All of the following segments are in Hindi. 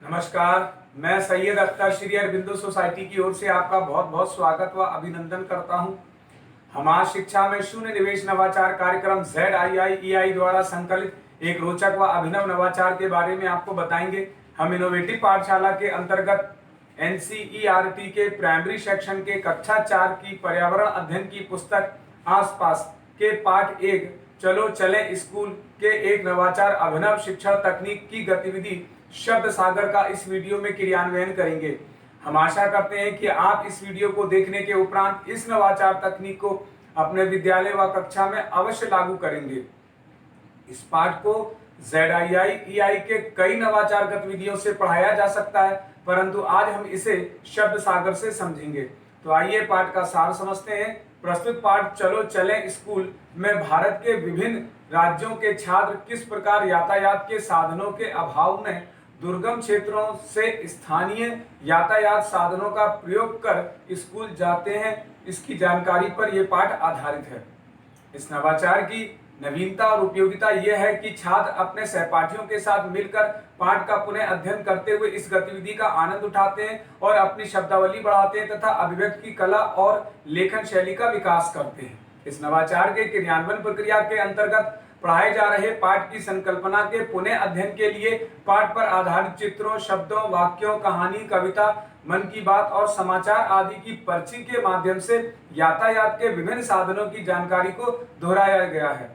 नमस्कार। मैं सैयद अख्तर श्री अरबिंदो सोसाइटी की ओर से आपका बहुत बहुत स्वागत व अभिनंदन करता हूं। हम आज शिक्षा में शून्य निवेश नवाचार कार्यक्रम ZIIEI द्वारा संकलित एक रोचक व अभिनव नवाचार के बारे में आपको बताएंगे। हम इनोवेटिव पाठशाला के अंतर्गत NCERT के प्राइमरी सेक्शन के कक्षा 4 की पर्यावरण अध्ययन की पुस्तक आसपास के पाठ 1 चलो चलें स्कूल के एक नवाचार अभिनव शिक्षण तकनीक की गतिविधि शब्द सागर का इस वीडियो में क्रियान्वयन करेंगे। हम आशा करते हैं कि आप इस वीडियो को देखने के उपरांत इस नवाचार तकनीक को अपने विद्यालय व कक्षा में अवश्य लागू करेंगे। इस पाठ को ZIIEI के कई नवाचार गतिविधियों से पढ़ाया जा सकता है, परंतु आज हम इसे शब्द सागर से समझेंगे। तो आइए पाठ का सार समझते हैं। प्रस्तुत पाठ चलो चलें स्कूल में भारत के विभिन्न राज्यों के छात्र किस प्रकार यातायात के साधनों के अभाव में दुर्गम क्षेत्रों से स्थानीय यातायात साधनों का प्रयोग कर स्कूल जाते हैं, इसकी जानकारी पर यह पाठ आधारित है। इस नवाचार की नवीनता और उपयोगिता यह है कि छात्र अपने सहपाठियों के साथ मिलकर पाठ का पुनः अध्ययन करते हुए इस गतिविधि का आनंद उठाते हैं और अपनी शब्दावली बढ़ाते हैं तथा अभिव्यक्ति की कला और लेखन शैली का विकास करते हैं। इस नवाचार के क्रियान्वयन प्रक्रिया के अंतर्गत पढ़ाए जा रहे पाठ की संकल्पना के पुनः अध्ययन के लिए पाठ पर आधारित चित्रों, शब्दों, वाक्यों, कहानी, कविता, मन की बात और समाचार आदि की पर्ची के माध्यम से यातायात के विभिन्न साधनों की जानकारी को दोहराया गया है।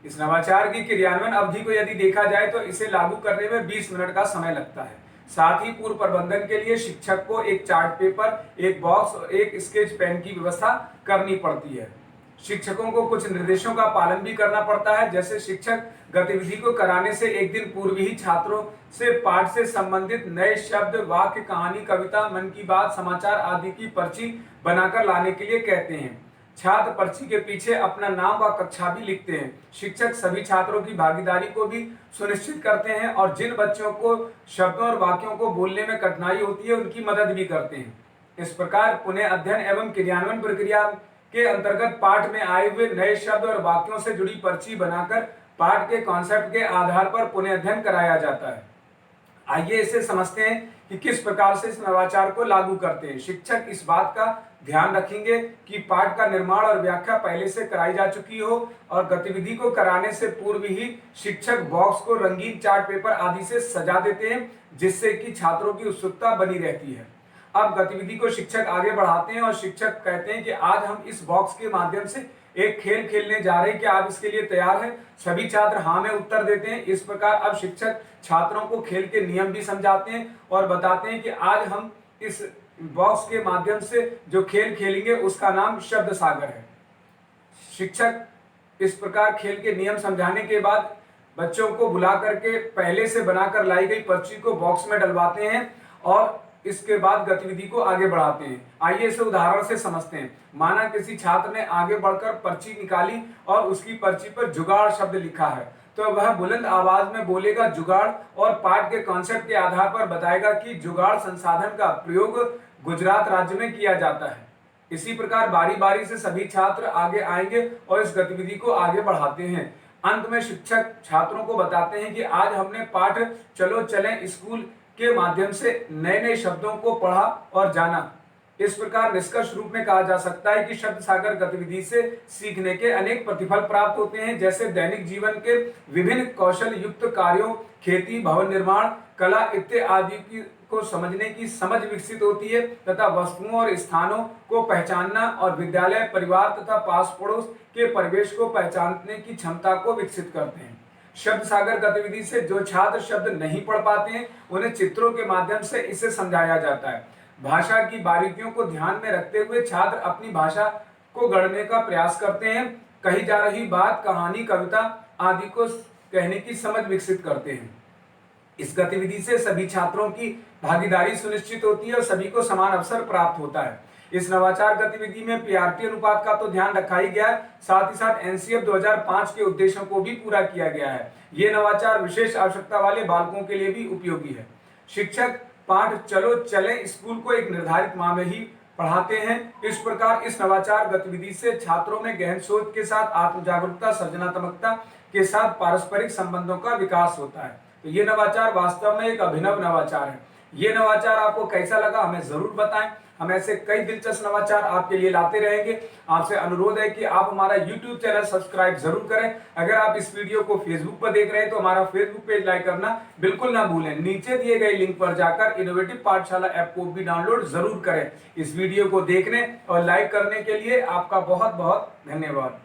इस नवाचार की क्रियान्वयन अवधि को यदि देखा जाए तो इसे लागू करने में 20 मिनट का समय लगता है। साथ ही पूर्व प्रबंधन के लिए शिक्षक को एक चार्ट पेपर, एक बॉक्स और एक स्केच पेन की व्यवस्था करनी पड़ती है। शिक्षकों को कुछ निर्देशों का पालन भी करना पड़ता है, जैसे शिक्षक गतिविधि को कराने से एक दिन पूर्व ही छात्रों से पाठ से संबंधित नए शब्द, वाक्य, कहानी, कविता, मन की बात, समाचार आदि की पर्ची बनाकर लाने के लिए कहते हैं। छात्र पर्ची के पीछे अपना नाम व कक्षा भी लिखते हैं। शिक्षक सभी छात्रों की भागीदारी को भी सुनिश्चित करते हैं और जिन बच्चों को शब्दों और वाक्यों को बोलने में कठिनाई होती है उनकी मदद भी करते हैं। इस प्रकार पुनः अध्ययन एवं क्रियान्वयन प्रक्रिया के अंतर्गत पाठ में आए हुए नए शब्द और वाक्यों से जुड़ी पर्ची बनाकर पाठ के कॉन्सेप्ट के आधार पर पुनः अध्ययन कराया जाता है। आइए इसे समझते हैं कि किस प्रकार से इस नवाचार को लागू करते हैं। शिक्षक इस बात का ध्यान रखेंगे कि पाठ का निर्माण और व्याख्या पहले से कराई जा चुकी हो और गतिविधि को कराने से पूर्व ही शिक्षक बॉक्स को रंगीन चार्ट पेपर आदि से सजा देते हैं, जिससे कि छात्रों की उत्सुकता बनी रहती है। अब गतिविधि को शिक्षक आगे बढ़ाते हैं और शिक्षक कहते हैं कि आज हम इस बॉक्स के माध्यम से एक खेल खेलने जा रहे हैं, क्या आप इसके लिए तैयार हैं? सभी छात्र हाँ में उत्तर देते हैं। इस प्रकार अब शिक्षक छात्रों को खेल के नियम भी समझाते हैं और बताते हैं कि आज हम इस बॉक्स के माध्यम से जो खेल खेलेंगे उसका नाम शब्द सागर है। शिक्षक इस प्रकार खेल के नियम समझाने के बाद बच्चों को बुला करके पहले से बनाकर लाई गई पर्ची को बॉक्स में डलवाते हैं और इसके बाद गतिविधि को आगे बढ़ाते हैं। आइए इसे उदाहरण से समझते हैं। माना किसी छात्र ने आगे बढ़कर पर्ची निकाली और उसकी पर्ची पर जुगाड़ शब्द लिखा है, तो वह बुलंद आवाज में बोलेगा जुगाड़ और पाठ के कॉन्सेप्ट के आधार पर बताएगा कि जुगाड़ संसाधन का प्रयोग गुजरात राज्य में किया जाता है। इसी प्रकार बारी बारी से सभी छात्र आगे आएंगे और इस गतिविधि को आगे बढ़ाते हैं। अंत में शिक्षक छात्रों को बताते हैं कि आज हमने पाठ चलो चलें स्कूल के माध्यम से नए नए शब्दों को पढ़ा और जाना। इस प्रकार निष्कर्ष रूप में कहा जा सकता है कि शब्द सागर गतिविधि से सीखने के अनेक प्रतिफल प्राप्त होते हैं, जैसे दैनिक जीवन के विभिन्न कौशल युक्त कार्यों, खेती, भवन निर्माण, कला इत्यादि को समझने की समझ विकसित होती है तथा वस्तुओं और स्थानों को पहचानना और विद्यालय, परिवार तथा पास पड़ोस के परिवेश को पहचानने की क्षमता को विकसित करते हैं। शब्द सागर गतिविधि से जो छात्र शब्द नहीं पढ़ पाते हैं उन्हें चित्रों के माध्यम से इसे समझाया जाता है। भाषा की बारीकियों को ध्यान में रखते हुए छात्र अपनी भाषा को गढ़ने का प्रयास करते हैं। कही जा रही बात, कहानी, कविता आदि को कहने की समझ विकसित करते हैं। इस गतिविधि से सभी छात्रों की भागीदारी सुनिश्चित होती है और सभी को समान अवसर प्राप्त होता है। इस नवाचार गतिविधि में पीआरटी अनुपात का तो ध्यान रखा ही गया है, साथ ही साथ एनसीएफ 2005 के उद्देश्यों को भी पूरा किया गया है। ये नवाचार विशेष आवश्यकता वाले बालकों के लिए भी उपयोगी है। शिक्षक पाठ चलो चलें स्कूल को एक निर्धारित माह में ही पढ़ाते हैं। इस प्रकार इस नवाचार गतिविधि से छात्रों में गहन सोच के साथ आत्म जागरूकता, सृजनात्मकता के साथ पारस्परिक संबंधों का विकास होता है। तो ये नवाचार वास्तव में एक अभिनव नवाचार है। ये नवाचार आपको कैसा लगा हमें जरूर बताएं। हम ऐसे कई दिलचस्प नवाचार आपके लिए लाते रहेंगे। आपसे अनुरोध है कि आप हमारा YouTube चैनल सब्सक्राइब जरूर करें। अगर आप इस वीडियो को Facebook पर देख रहे हैं तो हमारा Facebook पेज लाइक करना बिल्कुल ना भूलें। नीचे दिए गए लिंक पर जाकर इनोवेटिव पाठशाला ऐप को भी डाउनलोड जरूर करें। इस वीडियो को देखने और लाइक करने के लिए आपका बहुत बहुत धन्यवाद।